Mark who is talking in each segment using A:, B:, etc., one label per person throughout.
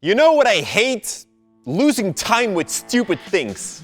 A: You know what I hate? Losing time with stupid things.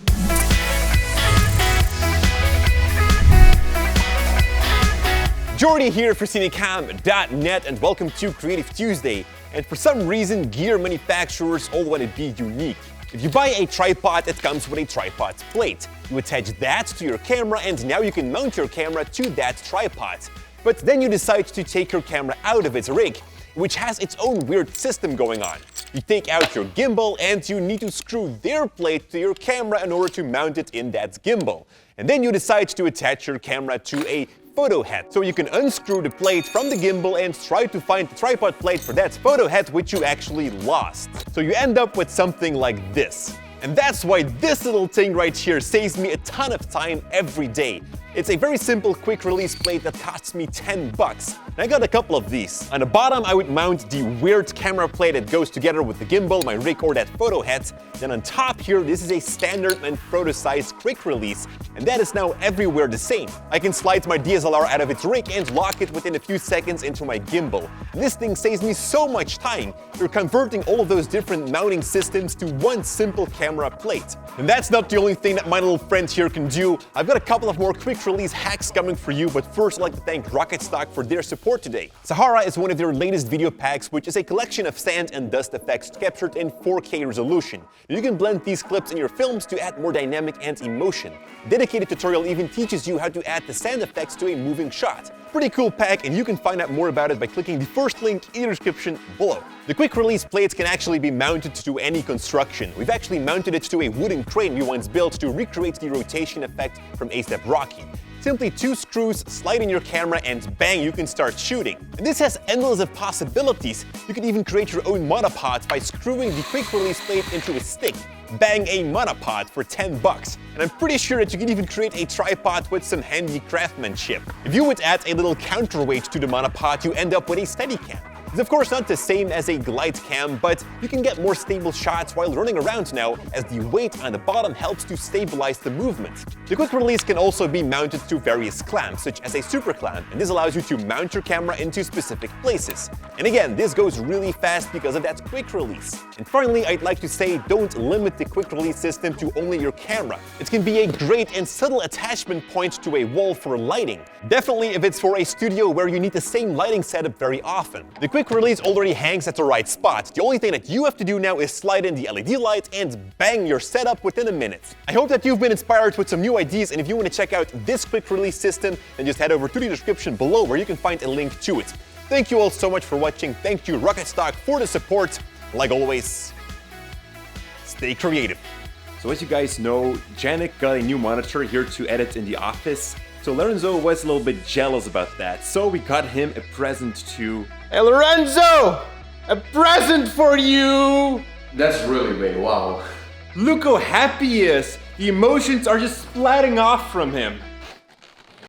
A: Jordy here for Cinecom.net and welcome to Creative Tuesday. And for some reason, gear manufacturers all want to be unique. If you buy a tripod, it comes with a tripod plate. You attach that to your camera and now you can mount your camera to that tripod. But then you decide to take your camera out of its rig, which has its own weird system going on. You take out your gimbal and you need to screw their plate to your camera in order to mount it in that gimbal. And then you decide to attach your camera to a photo head. So you can unscrew the plate from the gimbal and try to find the tripod plate for that photo head which you actually lost. So you end up with something like this. And that's why this little thing right here saves me a ton of time every day. It's a very simple quick release plate that costs me $10. And I got a couple of these. On the bottom I would mount the weird camera plate that goes together with the gimbal, my rig or that photo head. Then on top here, this is a standard Manfrotto size quick release, and that is now everywhere the same. I can slide my DSLR out of its rig and lock it within a few seconds into my gimbal. And this thing saves me so much time. You're converting all of those different mounting systems to one simple camera plate. And that's not the only thing that my little friend here can do. I've got a couple of more quick release hacks coming for you, but first I'd like to thank Rocketstock for their support today. Sahara is one of their latest video packs, which is a collection of sand and dust effects captured in 4K resolution. You can blend these clips in your films to add more dynamic and emotion. Dedicated tutorial even teaches you how to add the sand effects to a moving shot. Pretty cool pack, and you can find out more about it by clicking the first link in the description below. The quick release plates can actually be mounted to any construction. We've actually mounted it to a wooden crane we once built to recreate the rotation effect from A$AP Rocky. Simply 2 screws, slide in your camera, and bang, you can start shooting. And this has endless of possibilities. You can even create your own monopod by screwing the quick release plate into a stick. Bang, a monopod for $10. And I'm pretty sure that you can even create a tripod with some handy craftsmanship. If you would add a little counterweight to the monopod, you end up with a Steadicam. It's of course not the same as a glide cam, but you can get more stable shots while running around now, as the weight on the bottom helps to stabilize the movement. The quick release can also be mounted to various clamps, such as a super clamp, and this allows you to mount your camera into specific places. And again, this goes really fast because of that quick release. And finally, I'd like to say, don't limit the quick release system to only your camera. It can be a great and subtle attachment point to a wall for lighting. Definitely if it's for a studio where you need the same lighting setup very often. The quick release already hangs at the right spot. The only thing that you have to do now is slide in the LED light and bang, your setup within a minute. I hope that you've been inspired with some new ideas, and if you want to check out this quick release system, then just head over to the description below where you can find a link to it. Thank you all so much for watching. Thank you Rocketstock for the support. Like always, stay creative. So as you guys know, Janik got a new monitor here to edit in the office. So Lorenzo was a little bit jealous about that, so we got him a present too.
B: Hey Lorenzo! A present for you!
C: That's really big, wow.
B: Look how happy he is! The emotions are just splatting off from him.